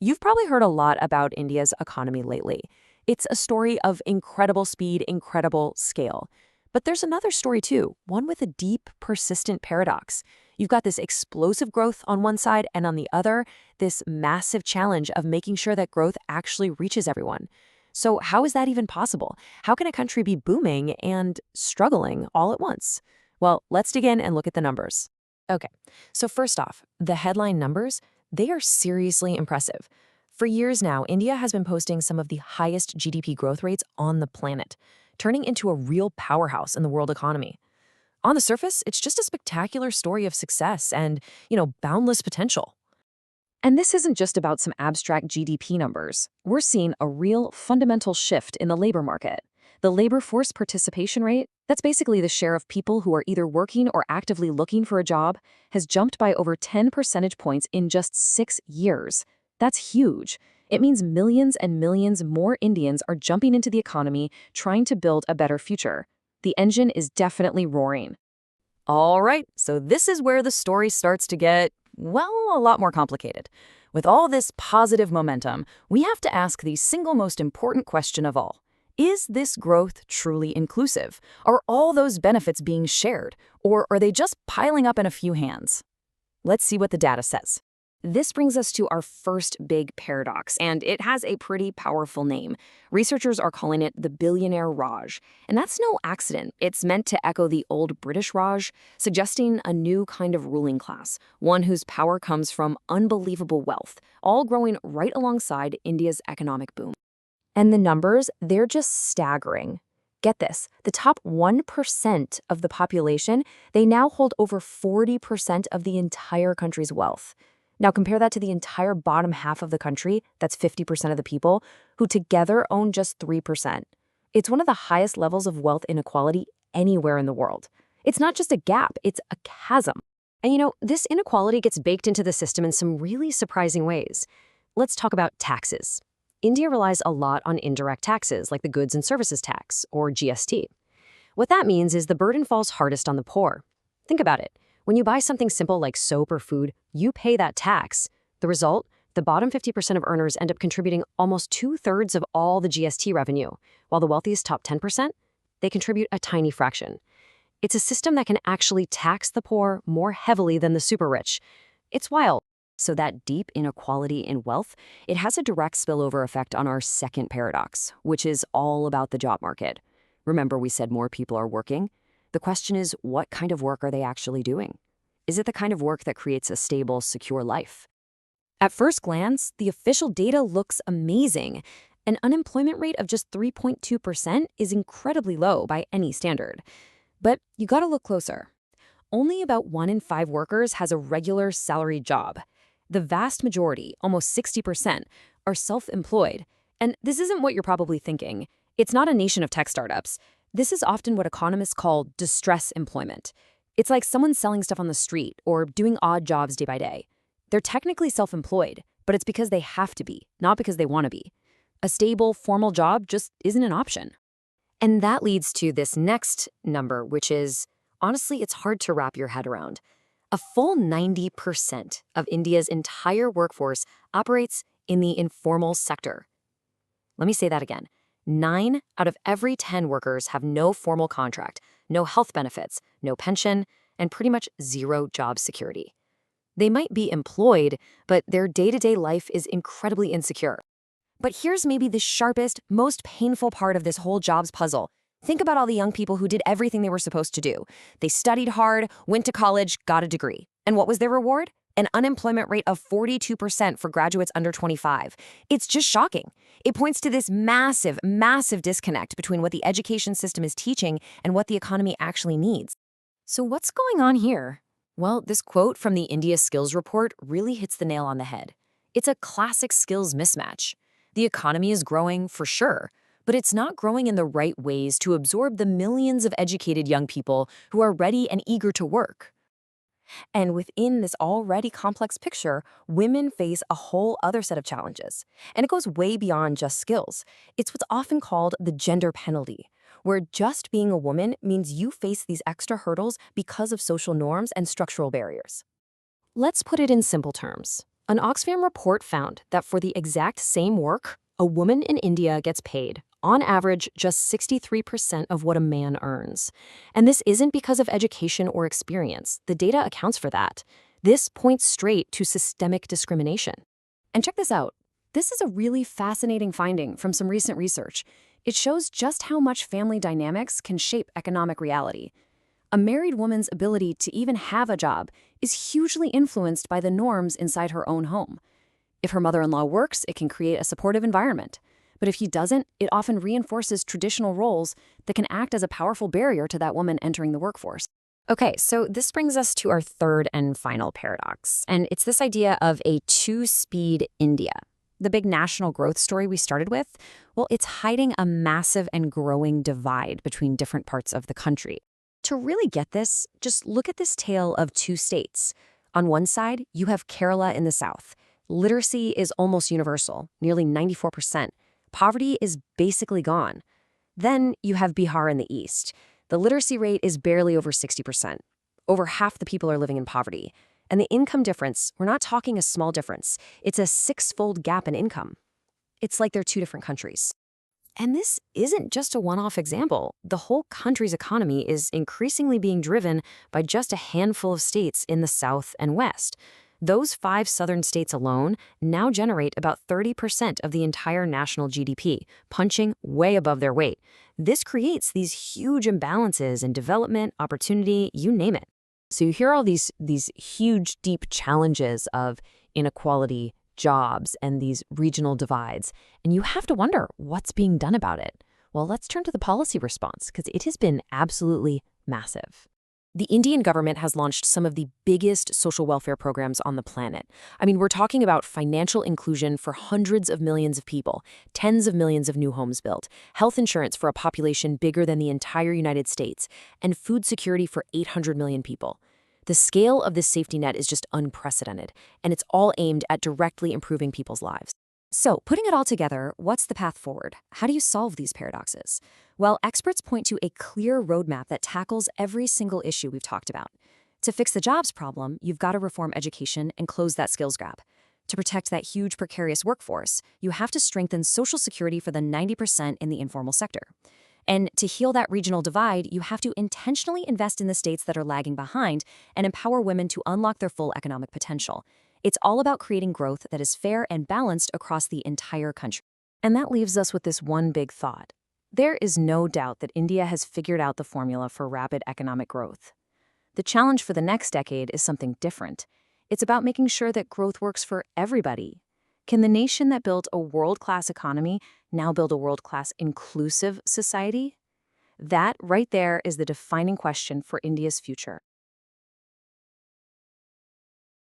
You've probably heard a lot about India's economy lately. It's a story of incredible speed, incredible scale. But there's another story too, one with a deep, persistent paradox. You've got this explosive growth on one side, and on the other, this massive challenge of making sure that growth actually reaches everyone. So, how is that even possible? How can a country be booming and struggling all at once? Well, let's dig in and look at the numbers. Okay, so first off, the headline numbers, they are seriously impressive. For years now, India has been posting some of the highest GDP growth rates on the planet, turning into a real powerhouse in the world economy. On the surface, it's just a spectacular story of success and, boundless potential. And this isn't just about some abstract GDP numbers. We're seeing a real fundamental shift in the labor market. The labor force participation rate, that's basically the share of people who are either working or actively looking for a job, has jumped by over 10 percentage points in just 6 years. That's huge. It means millions and millions more Indians are jumping into the economy, trying to build a better future. The engine is definitely roaring. All right, so this is where the story starts to get, well, a lot more complicated. With all this positive momentum, we have to ask the single most important question of all. Is this growth truly inclusive? Are all those benefits being shared, or are they just piling up in a few hands? Let's see what the data says. This brings us to our first big paradox, and it has a pretty powerful name. Researchers are calling it the billionaire Raj. And that's no accident. It's meant to echo the old British Raj, suggesting a new kind of ruling class, one whose power comes from unbelievable wealth, all growing right alongside India's economic boom. And the numbers, they're just staggering. Get this, the top 1% of the population, they now hold over 40% of the entire country's wealth. Now compare that to the entire bottom half of the country, that's 50% of the people, who together own just 3%. It's one of the highest levels of wealth inequality anywhere in the world. It's not just a gap, it's a chasm. And this inequality gets baked into the system in some really surprising ways. Let's talk about taxes. India relies a lot on indirect taxes, like the goods and services tax, or GST. What that means is the burden falls hardest on the poor. Think about it. When you buy something simple like soap or food, you pay that tax. The result? The bottom 50% of earners end up contributing almost 2/3 of all the GST revenue, while the wealthiest top 10%, they contribute a tiny fraction. It's a system that can actually tax the poor more heavily than the super rich. It's wild. So that deep inequality in wealth, it has a direct spillover effect on our second paradox, which is all about the job market. Remember we said more people are working? The question is, what kind of work are they actually doing? Is it the kind of work that creates a stable, secure life? At first glance, the official data looks amazing. An unemployment rate of just 3.2% is incredibly low by any standard. But you gotta look closer. Only about 1 in 5 workers has a regular salaried job. The vast majority, almost 60%, are self-employed. And this isn't what you're probably thinking. It's not a nation of tech startups. This is often what economists call distress employment. It's like someone selling stuff on the street or doing odd jobs day by day. They're technically self-employed, but it's because they have to be, not because they want to be. A stable, formal job just isn't an option. And that leads to this next number, which is, honestly, it's hard to wrap your head around. A full 90% of India's entire workforce operates in the informal sector. Let me say that again. 9 out of every 10 workers have no formal contract, no health benefits, no pension, and pretty much zero job security. They might be employed, but their day-to-day life is incredibly insecure. But here's maybe the sharpest, most painful part of this whole jobs puzzle. Think about all the young people who did everything they were supposed to do. They studied hard, went to college, got a degree. And what was their reward? An unemployment rate of 42% for graduates under 25. It's just shocking. It points to this massive, massive disconnect between what the education system is teaching and what the economy actually needs. So what's going on here? Well, this quote from the India Skills Report really hits the nail on the head. It's a classic skills mismatch. The economy is growing, for sure, but it's not growing in the right ways to absorb the millions of educated young people who are ready and eager to work. And within this already complex picture, women face a whole other set of challenges. And it goes way beyond just skills. It's what's often called the gender penalty, where just being a woman means you face these extra hurdles because of social norms and structural barriers. Let's put it in simple terms. An Oxfam report found that for the exact same work, a woman in India gets paid, on average, just 63% of what a man earns. And this isn't because of education or experience. The data accounts for that. This points straight to systemic discrimination. And check this out. This is a really fascinating finding from some recent research. It shows just how much family dynamics can shape economic reality. A married woman's ability to even have a job is hugely influenced by the norms inside her own home. If her mother-in-law works, it can create a supportive environment. But if he doesn't, it often reinforces traditional roles that can act as a powerful barrier to that woman entering the workforce. Okay, so this brings us to our third and final paradox, and it's this idea of a two-speed India. The big national growth story we started with, well, it's hiding a massive and growing divide between different parts of the country. To really get this, just look at this tale of two states. On one side, you have Kerala in the south. Literacy is almost universal, nearly 94%. Poverty is basically gone. Then you have Bihar in the east. The literacy rate is barely over 60%. Over half the people are living in poverty. And the income difference, we're not talking a small difference. It's a six-fold gap in income. It's like they're two different countries. And this isn't just a one-off example. The whole country's economy is increasingly being driven by just a handful of states in the south and west. Those 5 southern states alone now generate about 30% of the entire national GDP, punching way above their weight. This creates these huge imbalances in development, opportunity, you name it. So you hear all these huge, deep challenges of inequality, jobs, and these regional divides, and you have to wonder what's being done about it. Well, let's turn to the policy response, because it has been absolutely massive. The Indian government has launched some of the biggest social welfare programs on the planet. I mean, we're talking about financial inclusion for hundreds of millions of people, tens of millions of new homes built, health insurance for a population bigger than the entire United States, and food security for 800 million people. The scale of this safety net is just unprecedented, and it's all aimed at directly improving people's lives. So, putting it all together, what's the path forward? How do you solve these paradoxes? Well, experts point to a clear roadmap that tackles every single issue we've talked about. To fix the jobs problem, you've got to reform education and close that skills gap. To protect that huge precarious workforce, you have to strengthen Social Security for the 90% in the informal sector. And to heal that regional divide, you have to intentionally invest in the states that are lagging behind and empower women to unlock their full economic potential. It's all about creating growth that is fair and balanced across the entire country. And that leaves us with this one big thought. There is no doubt that India has figured out the formula for rapid economic growth. The challenge for the next decade is something different. It's about making sure that growth works for everybody. Can the nation that built a world-class economy now build a world-class inclusive society? That right there is the defining question for India's future.